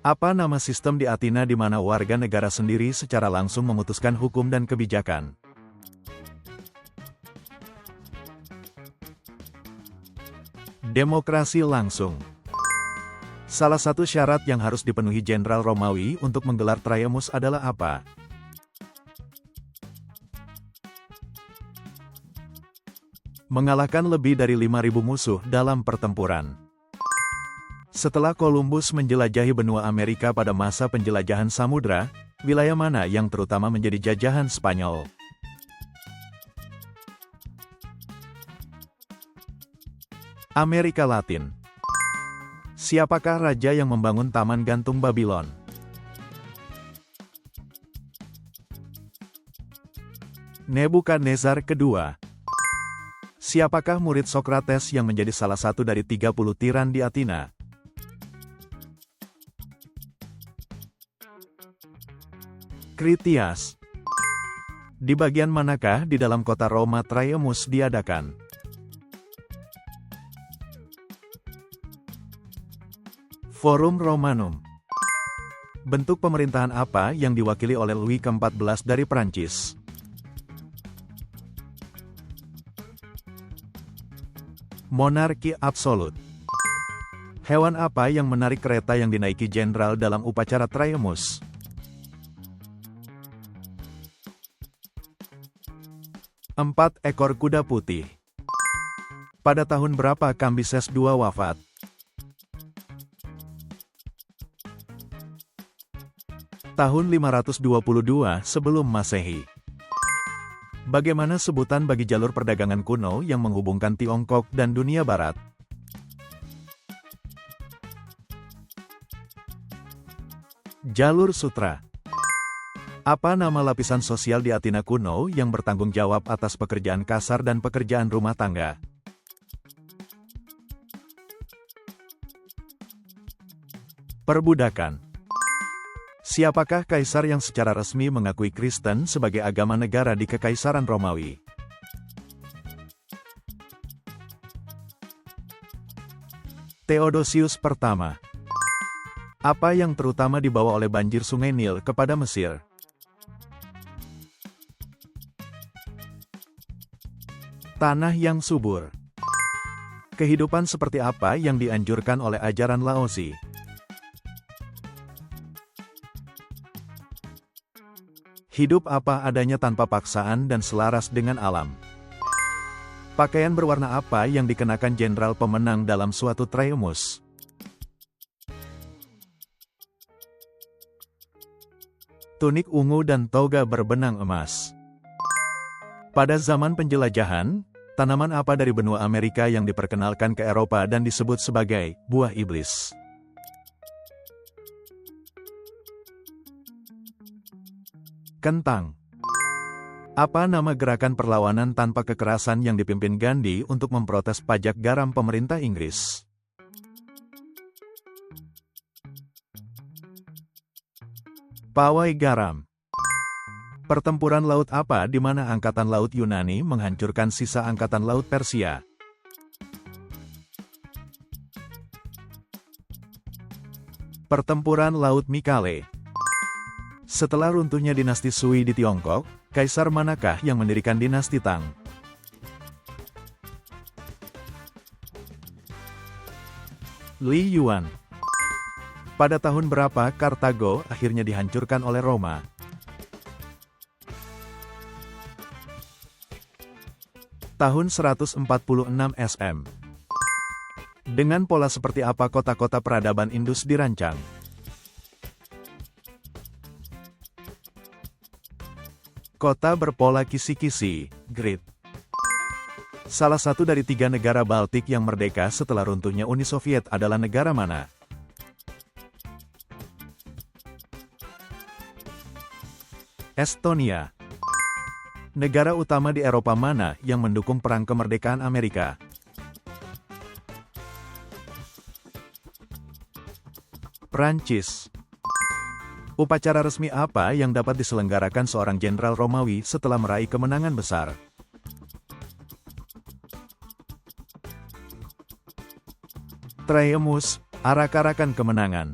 Apa nama sistem di Athena di mana warga negara sendiri secara langsung memutuskan hukum dan kebijakan? Demokrasi langsung. Salah satu syarat yang harus dipenuhi Jenderal Romawi untuk menggelar Traiamus adalah apa? Mengalahkan lebih dari 5.000 musuh dalam pertempuran. Setelah Columbus menjelajahi benua Amerika pada masa penjelajahan samudra, wilayah mana yang terutama menjadi jajahan Spanyol? Amerika Latin. Siapakah raja yang membangun Taman Gantung Babylon? Nebukadnezar kedua. Siapakah murid Sokrates yang menjadi salah satu dari 30 tiran di Athena? Critias. Di bagian manakah di dalam kota Roma Traiamus diadakan? Forum Romanum. Bentuk pemerintahan apa yang diwakili oleh Louis ke-14 dari Prancis? Monarki absolut. Hewan apa yang menarik kereta yang dinaiki jenderal dalam upacara Traiamus? 4 ekor kuda putih. Pada tahun berapa Kambises II wafat? Tahun 522 sebelum Masehi. Bagaimana sebutan bagi jalur perdagangan kuno yang menghubungkan Tiongkok dan dunia barat? Jalur sutra. Apa nama lapisan sosial di Athena kuno yang bertanggung jawab atas pekerjaan kasar dan pekerjaan rumah tangga? Perbudakan. Siapakah kaisar yang secara resmi mengakui Kristen sebagai agama negara di Kekaisaran Romawi? Theodosius pertama. Apa yang terutama dibawa oleh banjir Sungai Nil kepada Mesir? Tanah yang subur. Kehidupan seperti apa yang dianjurkan oleh ajaran Laozi? Hidup apa adanya tanpa paksaan dan selaras dengan alam. Pakaian berwarna apa yang dikenakan jenderal pemenang dalam suatu Traiamus? Tunik ungu dan toga berbenang emas. Pada zaman penjelajahan, tanaman apa dari benua Amerika yang diperkenalkan ke Eropa dan disebut sebagai buah iblis? Kentang. Apa nama gerakan perlawanan tanpa kekerasan yang dipimpin Gandhi untuk memprotes pajak garam pemerintah Inggris? Pawai garam. Pertempuran laut apa di mana angkatan laut Yunani menghancurkan sisa angkatan laut Persia? Pertempuran Laut Mikale. Setelah runtuhnya dinasti Sui di Tiongkok, kaisar manakah yang mendirikan dinasti Tang? Li Yuan. Pada tahun berapa Kartago akhirnya dihancurkan oleh Roma? Tahun 146 SM. Dengan pola seperti apa kota-kota peradaban Indus dirancang? Kota berpola kisi-kisi, grid. Salah satu dari 3 negara Baltik yang merdeka setelah runtuhnya Uni Soviet adalah negara mana? Estonia. Negara utama di Eropa mana yang mendukung perang kemerdekaan Amerika? Prancis. Upacara resmi apa yang dapat diselenggarakan seorang jenderal Romawi setelah meraih kemenangan besar? Traiamus, arak-arakan kemenangan.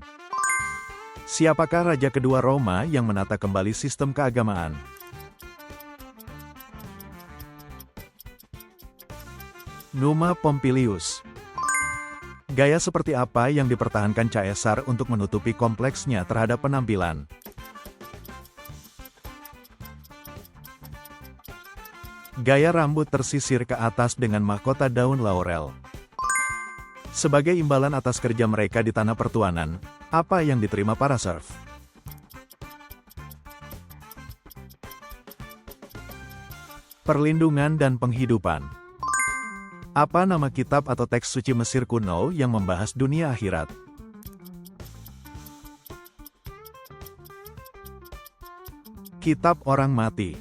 Siapakah raja kedua Roma yang menata kembali sistem keagamaan? Numa Pompilius. Gaya seperti apa yang dipertahankan Caesar untuk menutupi kompleksnya terhadap penampilan? Gaya rambut tersisir ke atas dengan mahkota daun laurel. Sebagai imbalan atas kerja mereka di tanah pertuanan, apa yang diterima para serf? Perlindungan dan penghidupan. Apa nama kitab atau teks suci Mesir kuno yang membahas dunia akhirat? Kitab Orang Mati.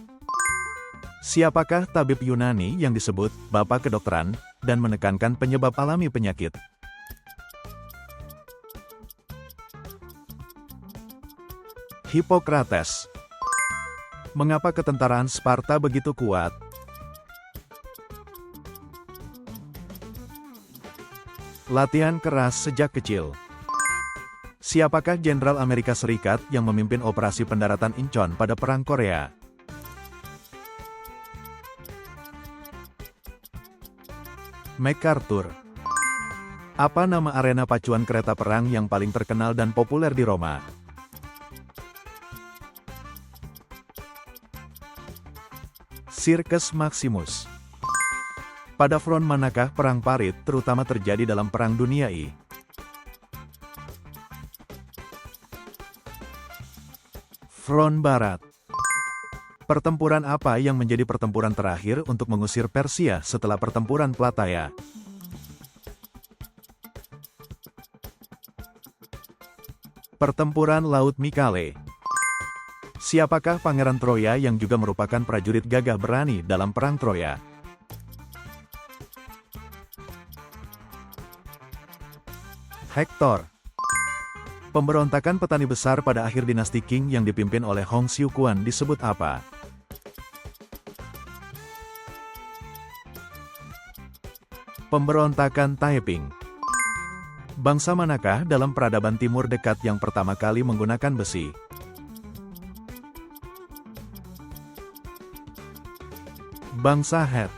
Siapakah tabib Yunani yang disebut Bapak Kedokteran dan menekankan penyebab alami penyakit? Hippocrates. Mengapa ketentaraan Sparta begitu kuat? Latihan keras sejak kecil. Siapakah Jenderal Amerika Serikat yang memimpin operasi pendaratan Incheon pada Perang Korea? MacArthur. Apa nama arena pacuan kereta perang yang paling terkenal dan populer di Roma? Circus Maximus. Pada front manakah perang parit terutama terjadi dalam Perang Dunia I? Front Barat. Pertempuran apa yang menjadi pertempuran terakhir untuk mengusir Persia setelah pertempuran Plataea? Pertempuran Laut Mikale. Siapakah Pangeran Troya yang juga merupakan prajurit gagah berani dalam Perang Troya? Hektor. Pemberontakan petani besar pada akhir dinasti Qing yang dipimpin oleh Hong Xiuquan disebut apa? Pemberontakan Taiping. Bangsa manakah dalam peradaban timur dekat yang pertama kali menggunakan besi? Bangsa Het.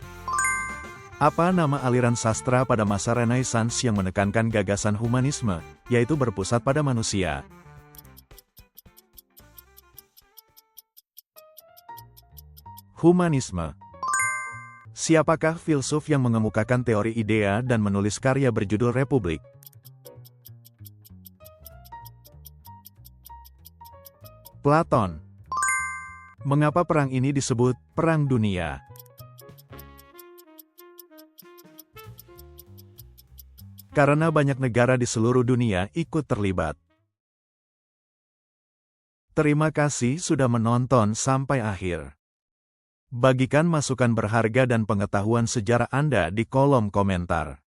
Apa nama aliran sastra pada masa Renaissance yang menekankan gagasan humanisme, yaitu berpusat pada manusia? Humanisme. Siapakah filsuf yang mengemukakan teori idea dan menulis karya berjudul Republik? Platon. Mengapa perang ini disebut Perang Dunia? Karena banyak negara di seluruh dunia ikut terlibat. Terima kasih sudah menonton sampai akhir. Bagikan masukan berharga dan pengetahuan sejarah Anda di kolom komentar.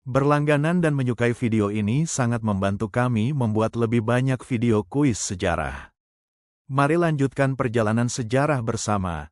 Berlangganan dan menyukai video ini sangat membantu kami membuat lebih banyak video kuis sejarah. Mari lanjutkan perjalanan sejarah bersama.